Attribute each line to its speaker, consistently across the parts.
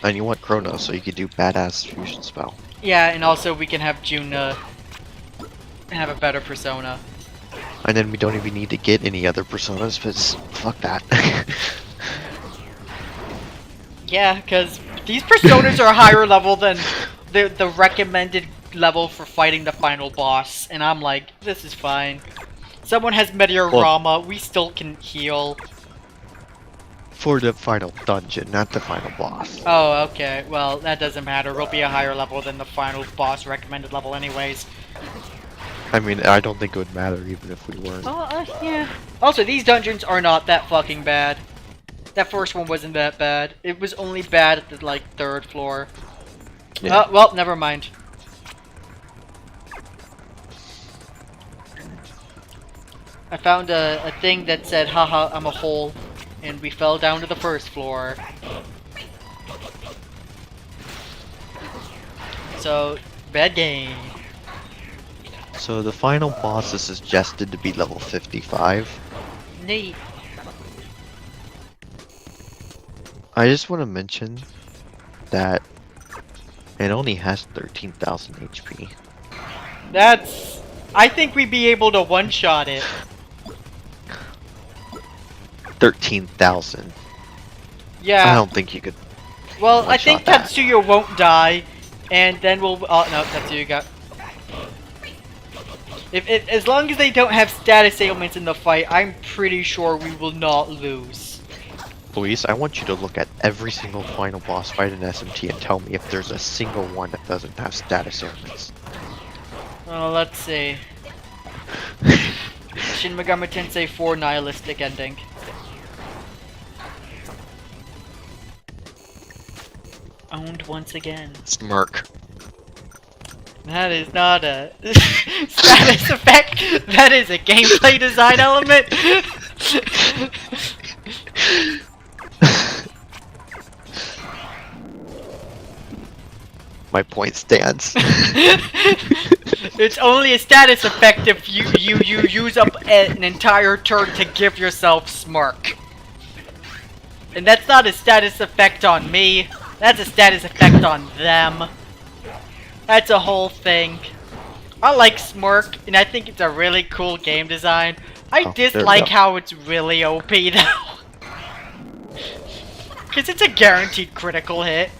Speaker 1: And you want Chrono, so you could do badass fusion spell.
Speaker 2: Yeah, and also we can have JUN have a better persona.
Speaker 1: And then we don't even need to get any other personas, because fuck that.
Speaker 2: Yeah, because these personas are higher level than the recommended level for fighting the final boss, and I'm like, this is fine. Someone has Meteorama, we still can heal.
Speaker 1: For the final dungeon, not the final boss.
Speaker 2: Oh, okay. Well, that doesn't matter. We'll be a higher level than the final boss recommended level anyways.
Speaker 1: I mean, I don't think it would matter even if we weren't.
Speaker 2: Oh, yeah. Also, these dungeons are not that fucking bad. That first one wasn't that bad. It was only bad at the, like, 3rd floor.
Speaker 1: Yeah.
Speaker 2: Well, never mind. I found a thing that said, haha, I'm a hole. And we fell down to the 1st floor. So, bad game.
Speaker 1: So the final boss is suggested to be level 55.
Speaker 2: Neat.
Speaker 1: I just want to mention that it only has 13,000 HP.
Speaker 2: That's... I think we'd be able to one-shot it.
Speaker 1: 13,000.
Speaker 2: Yeah.
Speaker 1: I don't think you could.
Speaker 2: Well, I think
Speaker 1: that.
Speaker 2: Tatsuya won't die, and then we'll... Oh, no, Tatsuya got... As long as they don't have status ailments in the fight, I'm pretty sure we will not lose.
Speaker 1: Luis, I want you to look at every single final boss fight in SMT and tell me if there's a single one that doesn't have status ailments.
Speaker 2: Oh, let's see. Shin Megami Tensei 4 Nihilistic Ending. Owned once again.
Speaker 1: Smirk.
Speaker 2: That is not a status effect. That is a gameplay design element.
Speaker 1: My point stands.
Speaker 2: It's only a status effect if you use up an entire turn to give yourself smirk. And that's not a status effect on me. That's a status effect on them. That's a whole thing. I like Smirk, and I think it's a really cool game design. I dislike how it's really OP though. Because it's a guaranteed critical hit.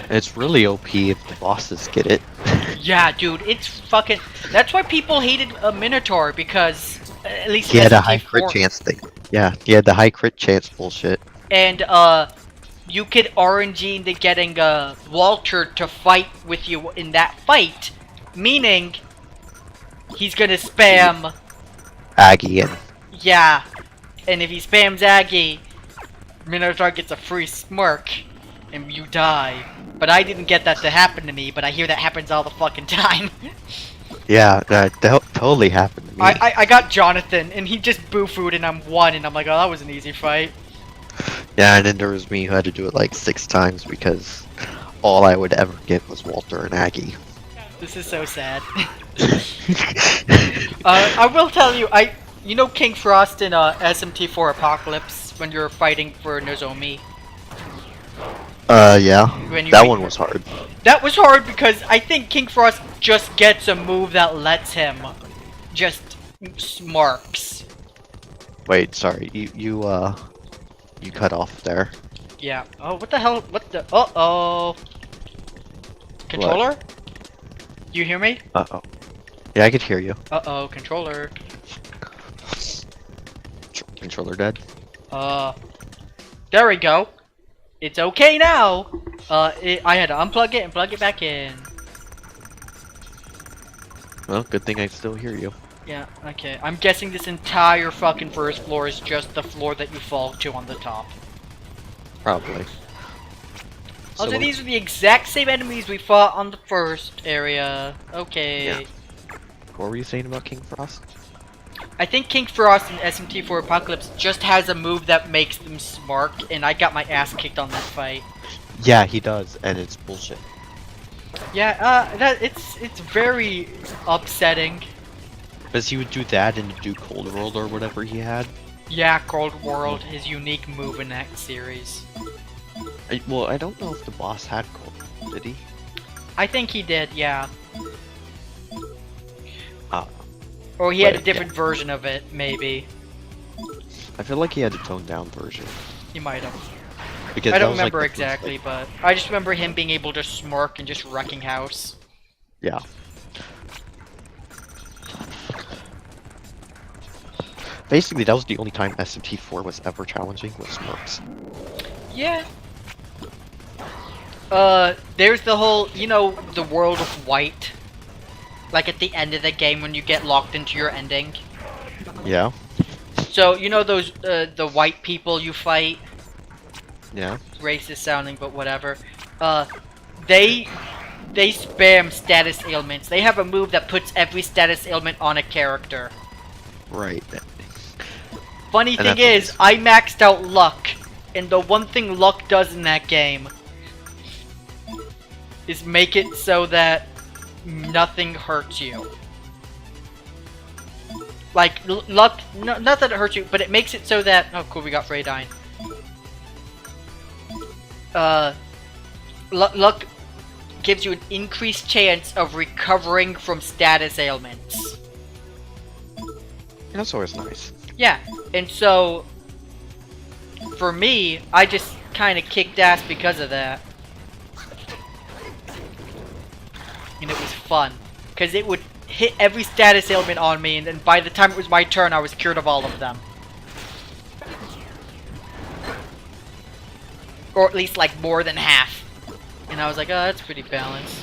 Speaker 1: It's really OP if the bosses get it.
Speaker 2: Yeah, dude, it's fucking... That's why people hated a Minotaur, because... At least
Speaker 1: he had a high
Speaker 2: SMT4.
Speaker 1: crit chance thing. Yeah, he had the high crit chance bullshit.
Speaker 2: And, you could RNG into getting, Walter to fight with you in that fight. Meaning, he's gonna spam...
Speaker 1: Aggie and...
Speaker 2: Yeah. And if he spams Aggie, Minotaur gets a free smirk, and you die. But I didn't get that to happen to me, but I hear that happens all the fucking time.
Speaker 1: Yeah, that totally happened to me.
Speaker 2: I got Jonathan, and he just boo-fooed, and I'm 1, and I'm like, oh, that was an easy fight.
Speaker 1: Yeah, and then there was me who had to do it like 6 times because all I would ever get was Walter and Aggie.
Speaker 2: This is so sad. I will tell you, you know King Frost in SMT4 Apocalypse when you're fighting for Nozomi?
Speaker 1: Yeah. That one was hard.
Speaker 2: That was hard because I think King Frost just gets a move that lets him just smarks.
Speaker 1: Wait, sorry. You cut off there.
Speaker 2: Yeah. Oh, what the hell? What the? Uh-oh. Controller?
Speaker 1: What?
Speaker 2: You hear me?
Speaker 1: Uh-oh. Yeah, I could hear you.
Speaker 2: Uh-oh, controller.
Speaker 1: Controller dead?
Speaker 2: There we go. It's okay now. I had to unplug it and plug it back in.
Speaker 1: Well, good thing I still hear you.
Speaker 2: Yeah, okay. I'm guessing this entire fucking first floor is just the floor that you fall to on the top.
Speaker 1: Probably.
Speaker 2: Also,
Speaker 1: So
Speaker 2: these are the exact same enemies we fought on the first area. Okay.
Speaker 1: Yeah. What were you saying about King Frost?
Speaker 2: I think King Frost in SMT4 Apocalypse just has a move that makes them smirk, and I got my ass kicked on that fight.
Speaker 1: Yeah, he does, and it's bullshit.
Speaker 2: Yeah, it's very upsetting.
Speaker 1: Because he would do that and do Cold World or whatever he had.
Speaker 2: Yeah, Cold World, his unique move in that series.
Speaker 1: Well, I don't know if the boss had gold. Did he?
Speaker 2: I think he did, yeah.
Speaker 1: Ah.
Speaker 2: Or he had a
Speaker 1: But,
Speaker 2: different version of it, maybe.
Speaker 1: I feel like he had a toned down version.
Speaker 2: He might have.
Speaker 1: Because
Speaker 2: I
Speaker 1: that
Speaker 2: don't
Speaker 1: was, like,
Speaker 2: remember
Speaker 1: the first,
Speaker 2: exactly,
Speaker 1: like-
Speaker 2: but I just remember him being able to smirk and just wrecking house.
Speaker 1: Yeah. Basically, that was the only time SMT4 was ever challenging with Smirks.
Speaker 2: Yeah. There's the whole, you know, the world of white. Like at the end of the game when you get locked into your ending.
Speaker 1: Yeah.
Speaker 2: So, you know those, the white people you fight?
Speaker 1: Yeah.
Speaker 2: Racist sounding, but whatever. They spam status ailments. They have a move that puts every status ailment on a character.
Speaker 1: Right.
Speaker 2: Funny
Speaker 1: And
Speaker 2: thing
Speaker 1: that's
Speaker 2: is, I maxed out luck, and the one thing luck does in that game is make it so that nothing hurts you. Like, luck, no, not that it hurts you, but it makes it so that... Oh, cool, we got Freydyne. Luck gives you an increased chance of recovering from status ailments.
Speaker 1: That's always nice.
Speaker 2: Yeah, and so... For me, I just kind of kicked ass because of that. And it was fun. Because it would hit every status ailment on me, and then by the time it was my turn, I was cured of all of them. Or at least, like, more than half. And I was like, oh, that's pretty balanced.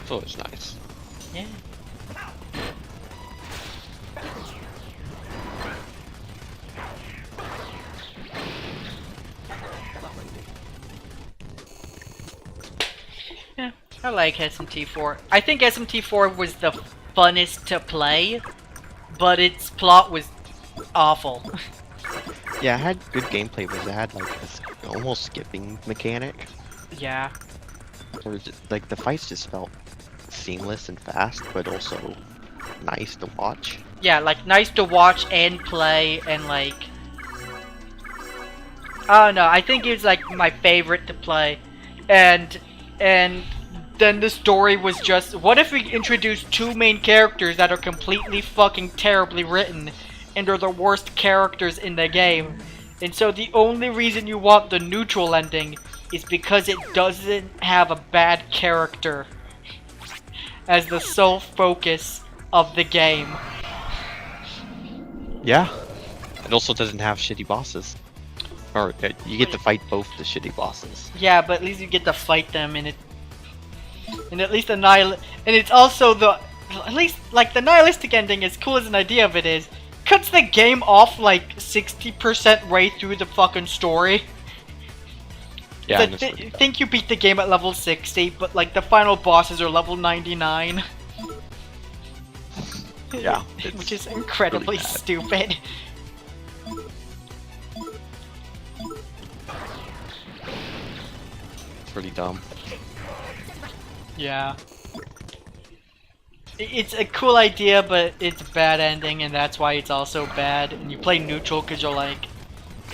Speaker 1: It's always nice.
Speaker 2: Yeah. Yeah, I like SMT4. I think SMT4 was the funnest to play, but its plot was awful.
Speaker 1: Yeah, it had good gameplay, but it had like this almost skipping mechanic.
Speaker 2: Yeah.
Speaker 1: Or just, like the fights just felt seamless and fast, but also nice to watch.
Speaker 2: Yeah, like nice to watch and play, and like... I don't know, I think it was like my favorite to play. And then the story was just, what if we introduced two main characters that are completely fucking terribly written and are the worst characters in the game? And so the only reason you want the neutral ending is because it doesn't have a bad character as the sole focus of the game.
Speaker 1: Yeah. It also doesn't have shitty bosses. Or you get to fight both the shitty bosses.
Speaker 2: Yeah, but at least you get to fight them, and at least and it's also the, at least like the nihilistic ending, as cool as an idea of it is, cuts the game off like 60% way through the fucking story.
Speaker 1: Yeah,
Speaker 2: Think you beat the game at level 60, but like the final bosses are level 99.
Speaker 1: Yeah,
Speaker 2: which is incredibly
Speaker 1: really bad.
Speaker 2: stupid.
Speaker 1: Pretty dumb.
Speaker 2: Yeah. It's a cool idea, but it's a bad ending, and that's why it's also bad. And you play neutral because you're like,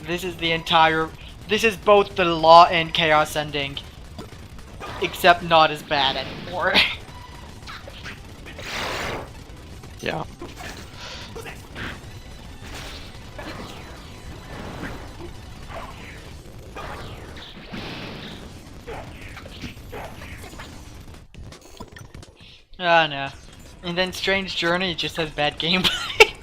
Speaker 2: this is both the law and chaos ending, except not as bad anymore.
Speaker 1: Yeah.
Speaker 2: Oh no. And then Strange Journey just has bad gameplay.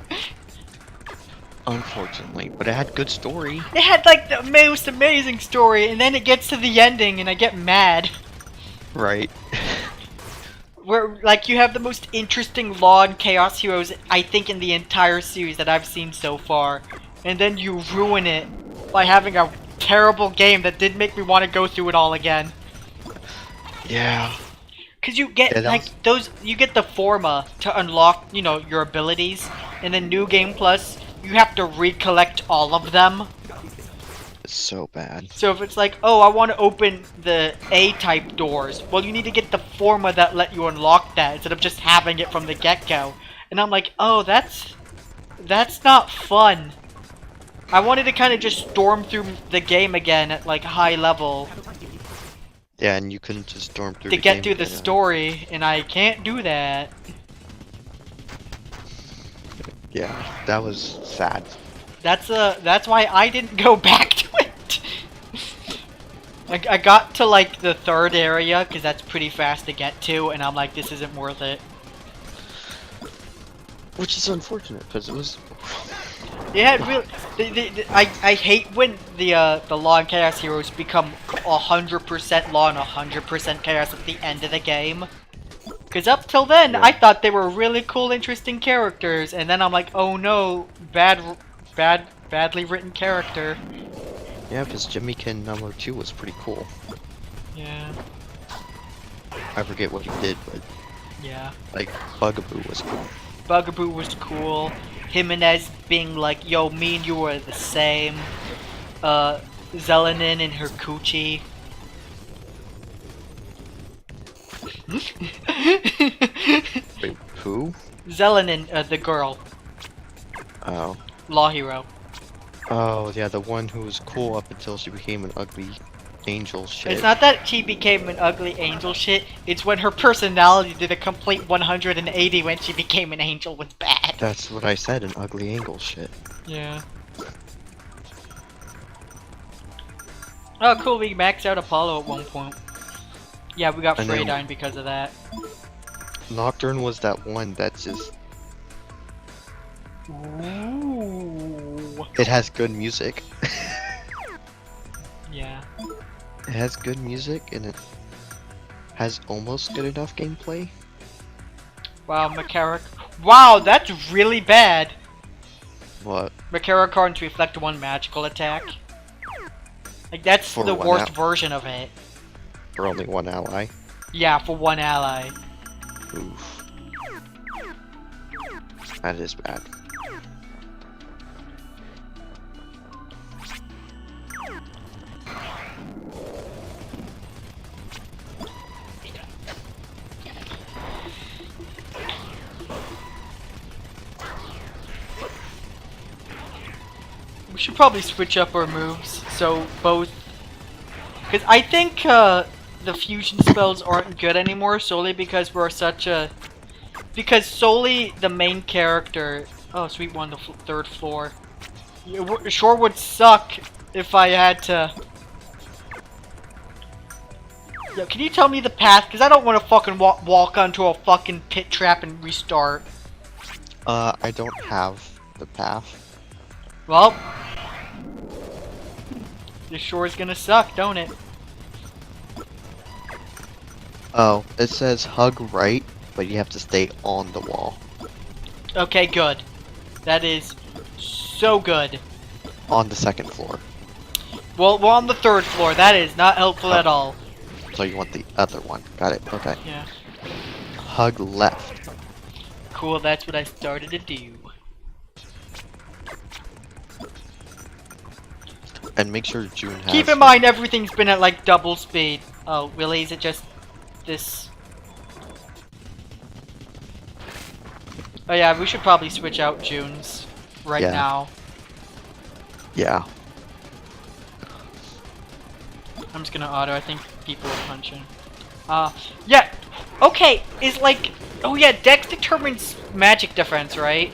Speaker 1: Unfortunately, but it had good story.
Speaker 2: It had like the most amazing story, and then it gets to the ending and I get mad.
Speaker 1: Right.
Speaker 2: Where, like, you have the most interesting law and chaos heroes, I think, in the entire series that I've seen so far. And then you ruin it by having a terrible game that did make me want to go through it all again.
Speaker 1: Yeah.
Speaker 2: Cause you get,
Speaker 1: Yeah,
Speaker 2: like, you get the forma to unlock, you know, your abilities. And then New Game Plus, you have to recollect all of them.
Speaker 1: It's so bad.
Speaker 2: So if it's like, oh, I want to open the A-type doors, well, you need to get the forma that let you unlock that instead of just having it from the get-go. And I'm like, oh, that's not fun. I wanted to kind of just storm through the game again at like high level
Speaker 1: Yeah, and you couldn't just storm through
Speaker 2: to
Speaker 1: the
Speaker 2: get
Speaker 1: game
Speaker 2: through the
Speaker 1: again, huh?
Speaker 2: story, and I can't do that.
Speaker 1: Yeah, that was sad.
Speaker 2: That's why I didn't go back to it. I got to like the third area because that's pretty fast to get to, and I'm like, this isn't worth it.
Speaker 1: Which is unfortunate, because it was...
Speaker 2: Yeah, it really. I hate when the Law and Chaos heroes become 100% Law and 100% Chaos at the end of the game. Because up till then,
Speaker 1: Yeah.
Speaker 2: I thought they were really cool, interesting characters, and then I'm like, oh no, badly written character.
Speaker 1: Yeah, because Jimmykin number 2 was pretty cool.
Speaker 2: Yeah,
Speaker 1: I forget what he did, but
Speaker 2: yeah.
Speaker 1: like Bugaboo was cool.
Speaker 2: Bugaboo was cool. Jimenez being like, yo, me and you are the same. Zelenin and her coochie.
Speaker 1: Wait, who?
Speaker 2: Zelenin, the girl.
Speaker 1: Oh.
Speaker 2: Law hero.
Speaker 1: Oh, yeah, the one who was cool up until she became an ugly angel shit.
Speaker 2: It's not that she became an ugly angel shit, it's when her personality did a complete 180 when she became an angel was bad.
Speaker 1: That's what I said, an ugly angel shit.
Speaker 2: Yeah. Oh cool, we maxed out Apollo at one point. Yeah, we got
Speaker 1: And then-
Speaker 2: Freydine because of that.
Speaker 1: Nocturne was that one that's just...
Speaker 2: Ooh.
Speaker 1: It has good music.
Speaker 2: Yeah.
Speaker 1: It has good music, and it has almost good enough gameplay.
Speaker 2: Wow, Macaroc. Wow, that's really bad.
Speaker 1: What?
Speaker 2: Macarocorn to reflect one magical attack. Like, that's
Speaker 1: For
Speaker 2: the
Speaker 1: one
Speaker 2: worst
Speaker 1: out.
Speaker 2: version of it.
Speaker 1: For only one ally?
Speaker 2: Yeah, for one ally.
Speaker 1: Oof. That is bad.
Speaker 2: We should probably switch up our moves, so both... Because I think the fusion spells aren't good anymore, solely because we're such a... Because solely the main character... Oh, sweet one, the third floor. It sure would suck if I had to... Yo, can you tell me the path? Because I don't want to fucking walk onto a fucking pit trap and restart.
Speaker 1: I don't have the path.
Speaker 2: Well... This sure is gonna suck, don't it?
Speaker 1: Oh, it says hug right, but you have to stay on the wall.
Speaker 2: Okay, good. That is so good.
Speaker 1: On the second floor.
Speaker 2: Well, we're on the third floor. That is not helpful at all.
Speaker 1: So you want the other one. Got it. Okay.
Speaker 2: Yeah.
Speaker 1: Hug left.
Speaker 2: Cool, that's what I started to do.
Speaker 1: And make sure June has...
Speaker 2: Keep in mind, everything's been at like double speed. Oh, really? Is it just this? Oh yeah, we should probably switch out June's right
Speaker 1: Yeah.
Speaker 2: now.
Speaker 1: Yeah.
Speaker 2: I'm just gonna auto. I think people are punching. Yeah. Okay, is like... Oh yeah, Dex determines magic defense, right?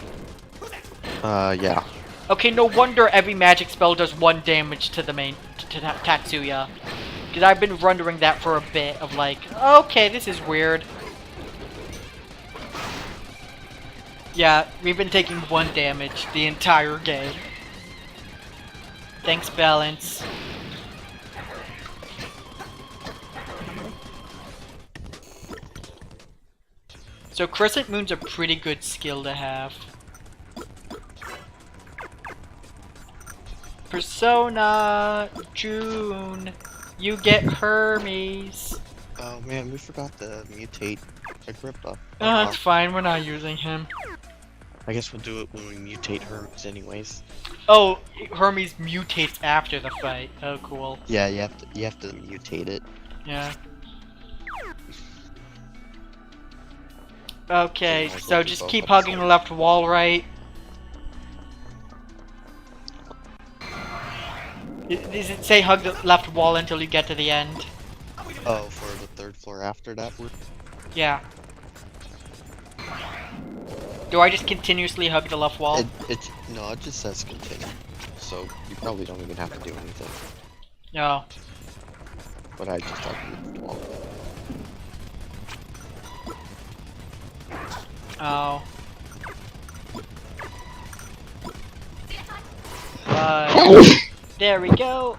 Speaker 1: Yeah.
Speaker 2: Okay, no wonder every magic spell does 1 damage to the main to Tatsuya. Because I've been wondering that for a bit of like, okay, this is weird. Yeah, we've been taking 1 damage the entire game. Thanks, balance. So Crescent Moon's a pretty good skill to have. Persona, June, you get Hermes.
Speaker 1: Oh man, we forgot to mutate Agrippa.
Speaker 2: Oh, that's fine, we're not using him.
Speaker 1: I guess we'll do it when we mutate Hermes anyways.
Speaker 2: Oh, Hermes mutates after the fight. Oh, cool.
Speaker 1: Yeah, you have to mutate it.
Speaker 2: Yeah. Okay, so just keep hugging the left wall, right? Does it say hug the left wall until you get to the end?
Speaker 1: Oh, for the third floor after that?
Speaker 2: Yeah. Do I just continuously hug the left wall?
Speaker 1: No, it just says continue. So you probably don't even have to do anything.
Speaker 2: No.
Speaker 1: But I just hugged the wall.
Speaker 2: Oh. There we go.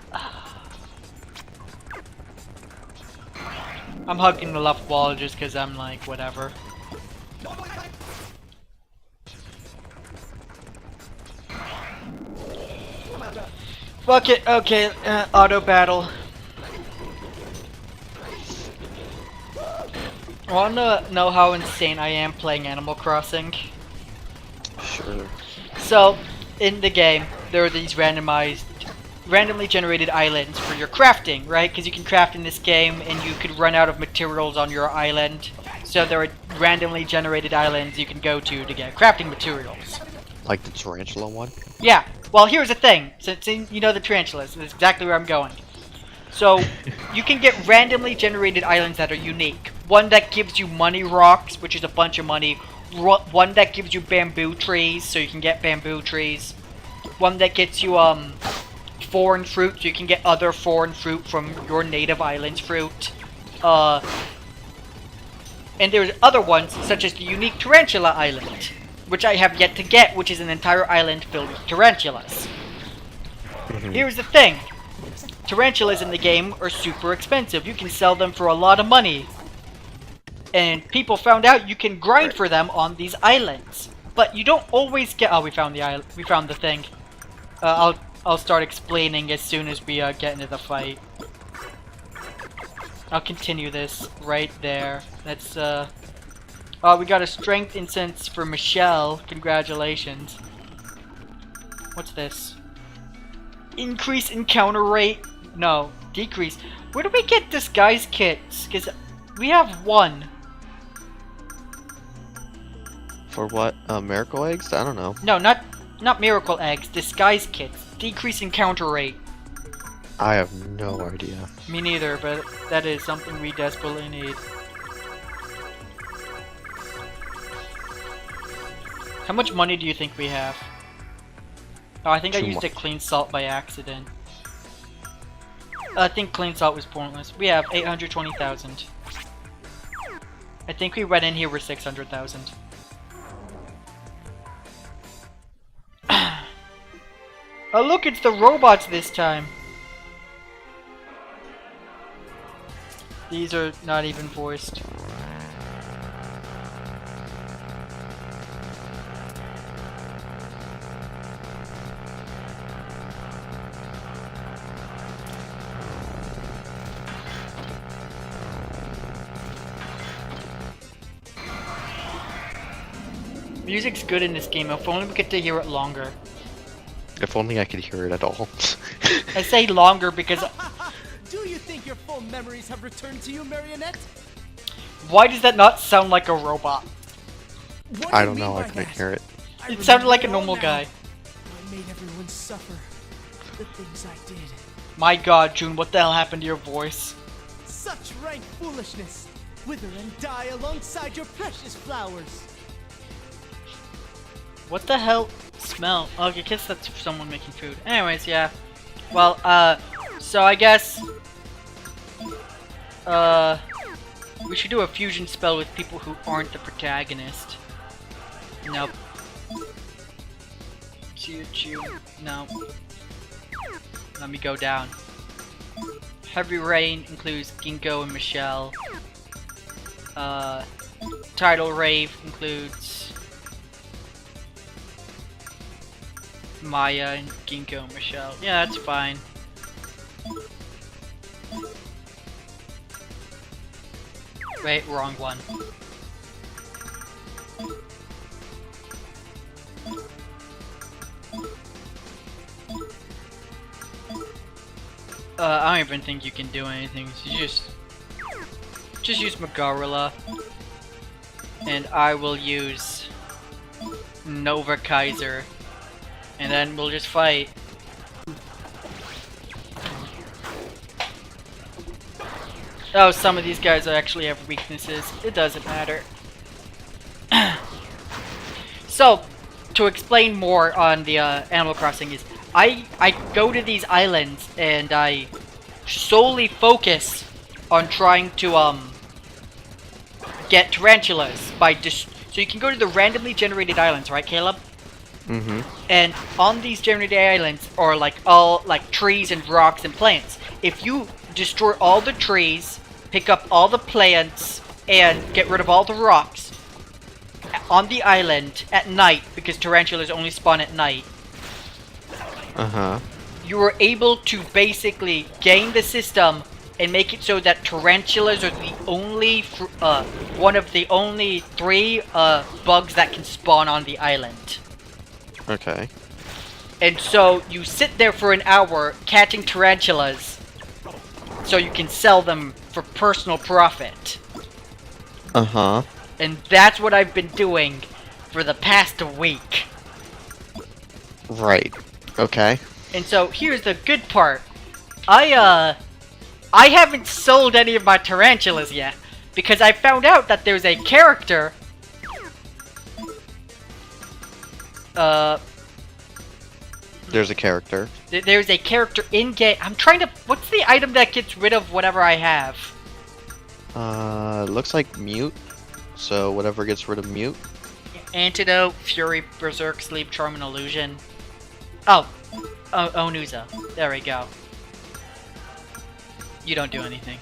Speaker 2: I'm hugging the left wall just because I'm like, whatever. Fuck it, okay, auto battle. Wanna know how insane I am playing Animal Crossing?
Speaker 1: Sure.
Speaker 2: So, in the game, there are these randomly generated islands for your crafting, right? Because you can craft in this game and you could run out of materials on your island. So there are randomly generated islands you can go to get crafting materials.
Speaker 1: Like the tarantula one?
Speaker 2: Yeah, well here's the thing, since you know the tarantulas, that's exactly where I'm going. So, you can get randomly generated islands that are unique. One that gives you money rocks, which is a bunch of money. One that gives you bamboo trees, so you can get bamboo trees. One that gets you, foreign fruit, so you can get other foreign fruit from your native island's fruit. And there's other ones, such as the unique Tarantula Island, which I have yet to get, which is an entire island filled with tarantulas. Here's the thing. Tarantulas in the game are super expensive. You can sell them for a lot of money. And people found out you can grind for them on these islands. But you don't always get... Oh, we found the thing. I'll start explaining as soon as we get into the fight. I'll continue this right there. That's oh, we got a strength incense for Michelle. Congratulations. What's this? Increase encounter rate? No, decrease. Where do we get disguise kits? Because we have one.
Speaker 1: For what? Miracle eggs? I don't know.
Speaker 2: No, not miracle eggs. Disguise kits. Decrease encounter rate.
Speaker 1: I have no idea.
Speaker 2: Me neither, but that is something we desperately need. How much money do you think we have? Oh, I think I used a clean salt by accident. I think clean salt was pointless. We have 820,000. I think we went in here with 600,000. Oh look, it's the robots this time. These are not even voiced. Music's good in this game, if only we get to hear it longer.
Speaker 1: If only I could hear it at all.
Speaker 2: I say longer because...
Speaker 3: Do you think your full memories have returned to you, Marionette?
Speaker 2: Why does that not sound like a robot?
Speaker 1: I don't know, I couldn't hear it.
Speaker 2: It sounded like a normal guy.
Speaker 3: I made everyone suffer. The things I did.
Speaker 2: My god, June, what the hell happened to your voice?
Speaker 3: Such rank foolishness. Wither and die alongside your precious flowers.
Speaker 2: What the hell? Smell. Oh, I guess that's someone making food. Anyways, yeah. Well, so I guess... we should do a fusion spell with people who aren't the protagonist. Nope. Choo-choo. No. Let me go down. Heavy Rain includes Ginkgo and Michelle. Tidal Rave includes... Maya and Ginkgo and Michelle. Yeah, that's fine. Wait, wrong one. I don't even think you can do anything. So you just use Magarula. And I will use Nova Kaiser. And then we'll just fight. Oh, some of these guys actually have weaknesses. It doesn't matter. So, to explain more on the Animal Crossing is, I go to these islands and I solely focus on trying to get tarantulas by so you can go to the randomly generated islands, right, Caleb?
Speaker 1: Mm-hmm.
Speaker 2: And on these generated islands are like all like trees and rocks and plants. If you destroy all the trees, pick up all the plants, and get rid of all the rocks on the island at night, because tarantulas only spawn at night, you are able to basically game the system and make it so that tarantulas are the only one of the only 3 bugs that can spawn on the island.
Speaker 1: Okay.
Speaker 2: And so you sit there for an hour catching tarantulas so you can sell them for personal profit. And that's what I've been doing for the past week.
Speaker 1: Right. Okay.
Speaker 2: And so here's the good part. I haven't sold any of my tarantulas yet, because I found out that there's a character
Speaker 1: There's a character.
Speaker 2: there's a character in game. I'm trying to. What's the item that gets rid of whatever I have?
Speaker 1: Looks like mute. So whatever gets rid of mute.
Speaker 2: Antidote, Fury, Berserk, Sleep, Charm, and Illusion. Oh, Onuza. There we go. You don't do anything.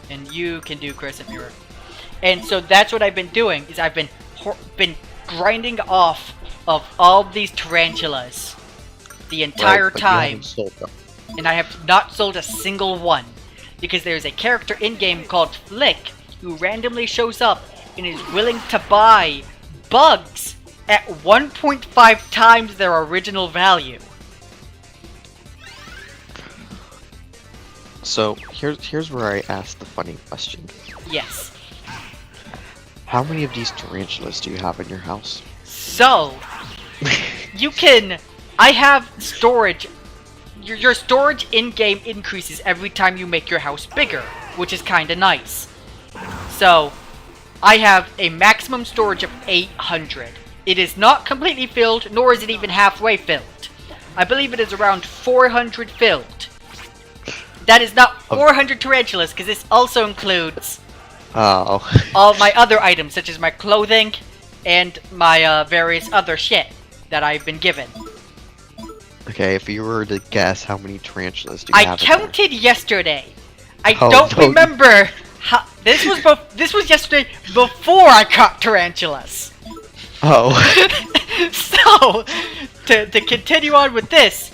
Speaker 2: And you can do Crescent Mirror. And so that's what I've been doing, is I've been grinding off of all these tarantulas the entire
Speaker 1: Right, but you
Speaker 2: time.
Speaker 1: haven't sold them.
Speaker 2: And I have not sold a single one. Because there's a character in-game called Flick who randomly shows up and is willing to buy bugs at 1.5 times their original value.
Speaker 1: So here's where I ask the funny question.
Speaker 2: Yes.
Speaker 1: How many of these tarantulas do you have in your house?
Speaker 2: So, you can... I have storage. Your storage in-game increases every time you make your house bigger, which is kinda nice. So, I have a maximum storage of 800. It is not completely filled, nor is it even halfway filled. I believe it is around 400 filled. That is not 400 tarantulas, because this also includes
Speaker 1: Oh.
Speaker 2: all my other items, such as my clothing and my various other shit that I've been given.
Speaker 1: Okay, if you were to guess, how many tarantulas do you
Speaker 2: I
Speaker 1: have in there?
Speaker 2: counted yesterday. I
Speaker 1: Oh,
Speaker 2: don't
Speaker 1: no.
Speaker 2: remember how. This was yesterday before I caught tarantulas.
Speaker 1: Oh.
Speaker 2: So to continue on with this,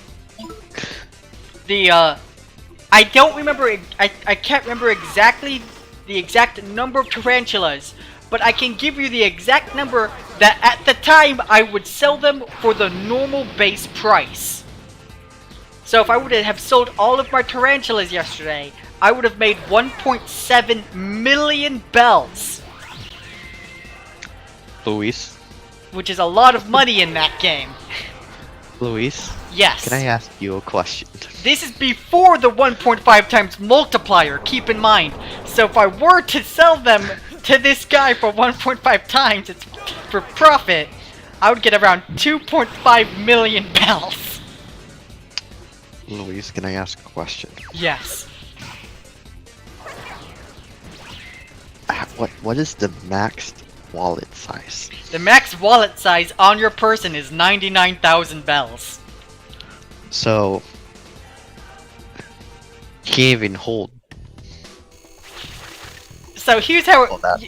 Speaker 2: I don't remember. I can't remember exactly the exact number of tarantulas, but I can give you the exact number that at the time I would sell them for the normal base price. So if I would have sold all of my tarantulas yesterday, I would have made 1.7 million bells,
Speaker 1: Luis?
Speaker 2: which is a lot of money in that game.
Speaker 1: Luis?
Speaker 2: Yes.
Speaker 1: Can I ask you a question?
Speaker 2: This is before the 1.5 times multiplier, keep in mind. So if I were to sell them to this guy for 1.5 times it's for profit, I would get around 2.5 million bells.
Speaker 1: Luis, can I ask a question?
Speaker 2: Yes.
Speaker 1: What is the maxed wallet size?
Speaker 2: The max wallet size on your person is 99,000 bells.
Speaker 1: So you can't even hold.
Speaker 2: So here's how
Speaker 1: all that.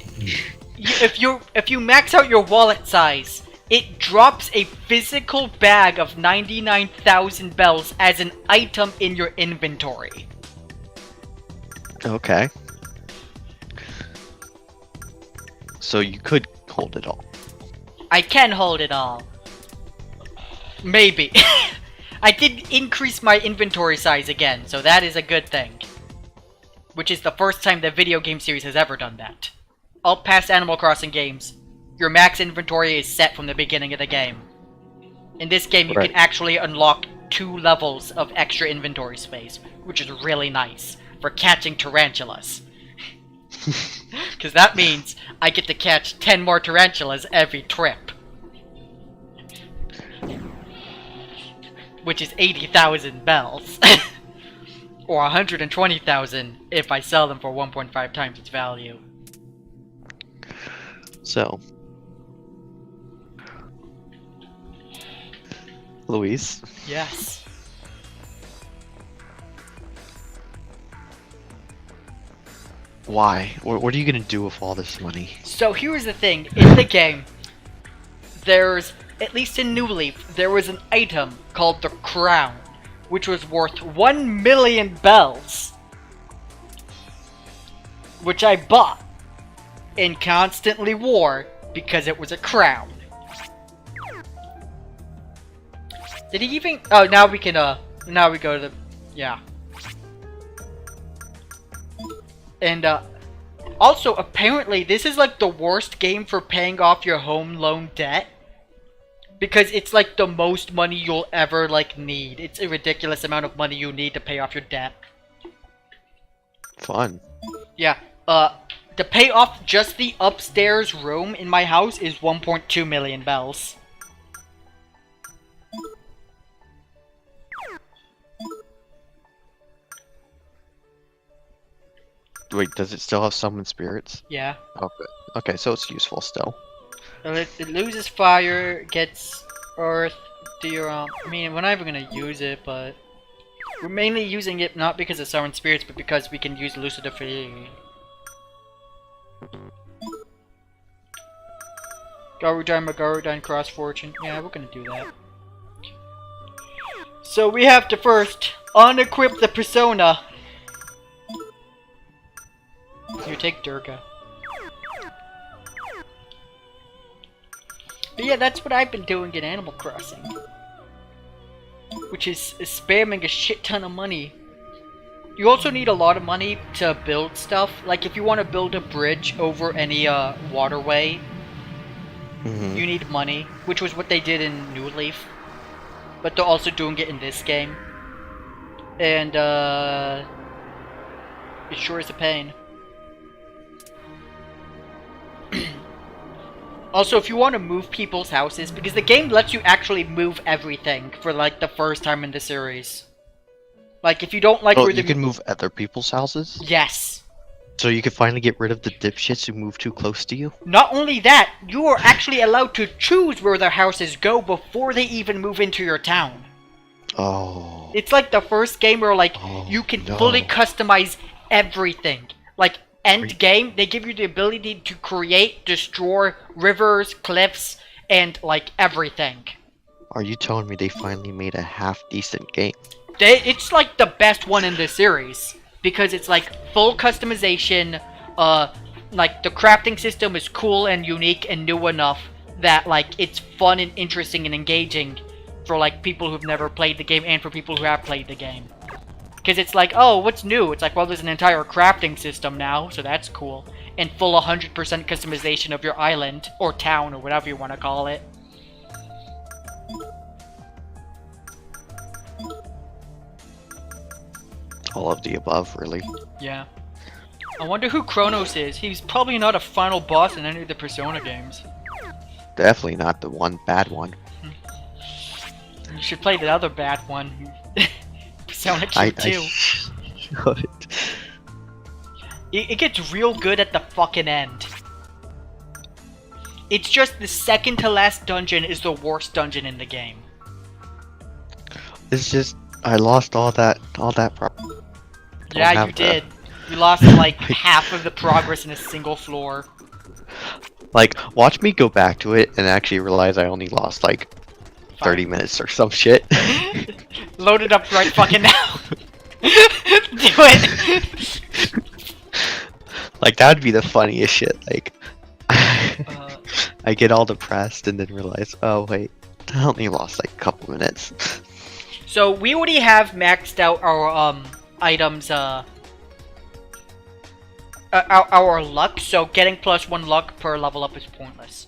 Speaker 2: if you max out your wallet size, it drops a physical bag of 99,000 bells as an item in your inventory.
Speaker 1: Okay. So you could hold it all.
Speaker 2: I can hold it all. Maybe. I did increase my inventory size again, so that is a good thing. Which is the first time the video game series has ever done that. All past Animal Crossing games, your max inventory is set from the beginning of the game. In this game, you
Speaker 1: Right.
Speaker 2: can actually unlock 2 levels of extra inventory space, which is really nice for catching tarantulas. Because that means I get to catch 10 more tarantulas every trip. Which is 80,000 bells. Or 120,000 if I sell them for 1.5 times its value.
Speaker 1: So, Luis,
Speaker 2: Yes.
Speaker 1: why? What are you gonna do with all this money?
Speaker 2: So here's the thing. In the game, there's, at least in New Leaf, there was an item called the Crown, which was worth 1 million bells. Which I bought and constantly wore because it was a crown. Did he even... Oh, now we can, now we go to the... Yeah. And, also, apparently, this is like the worst game for paying off your home loan debt. Because it's like the most money you'll ever, like, need. It's a ridiculous amount of money you need to pay off your debt.
Speaker 1: Fun.
Speaker 2: Yeah, to pay off just the upstairs room in my house is 1.2 million bells.
Speaker 1: Wait, does it still have summon spirits?
Speaker 2: Yeah.
Speaker 1: Oh, good. Okay, so it's useful still.
Speaker 2: It loses fire, gets earth, I mean, we're not even gonna use it, but... We're mainly using it not because of summon spirits, but because we can use Lucidify. Garudine, Cross Fortune. Yeah, we're gonna do that. So we have to first unequip the persona. You take Durga. But yeah, that's what I've been doing in Animal Crossing. Which is spamming a shit ton of money. You also need a lot of money to build stuff. Like if you want to build a bridge over any waterway, you need money, which was what they did in New Leaf. But they're also doing it in this game. And it sure is a pain. Also, if you want to move people's houses, because the game lets you actually move everything for like the first time in the series. Like if you don't like where
Speaker 1: you can move other people's houses?
Speaker 2: Yes.
Speaker 1: So you can finally get rid of the dipshits who move too close to you?
Speaker 2: Not only that, you are actually allowed to choose where their houses go before they even move into your town.
Speaker 1: Oh.
Speaker 2: It's like the first game where like you can fully customize everything. Like end game, they give you the ability to create, destroy rivers, cliffs, and like everything.
Speaker 1: Are you telling me they finally made a half-decent game?
Speaker 2: It's like the best one in the series. Because it's like full customization, like the crafting system is cool and unique and new enough that like it's fun and interesting and engaging for like people who've never played the game and for people who have played the game. Because it's like, oh, what's new? It's like, well, there's an entire crafting system now, so that's cool. And full 100% customization of your island, or town, or whatever you want to call it.
Speaker 1: All of the above, really.
Speaker 2: Yeah. I wonder who Kronos is. He's probably not a final boss in any of the Persona games.
Speaker 1: Definitely not the one bad one.
Speaker 2: You should play the other bad one. Persona Q2.
Speaker 1: Should.
Speaker 2: It gets real good at the fucking end. It's just the second to last dungeon is the worst dungeon in the game.
Speaker 1: It's just I lost all that
Speaker 2: Yeah, you did. You lost like half of the progress in a single floor.
Speaker 1: Like, watch me go back to it and actually realize I only lost like 30 minutes or some shit.
Speaker 2: Load it up right fucking now. Do it.
Speaker 1: Like, that would be the funniest shit. Like, I get all depressed and then realize, oh wait, I only lost like a couple minutes.
Speaker 2: So we already have maxed out our items, our luck. So getting +1 luck per level up is pointless.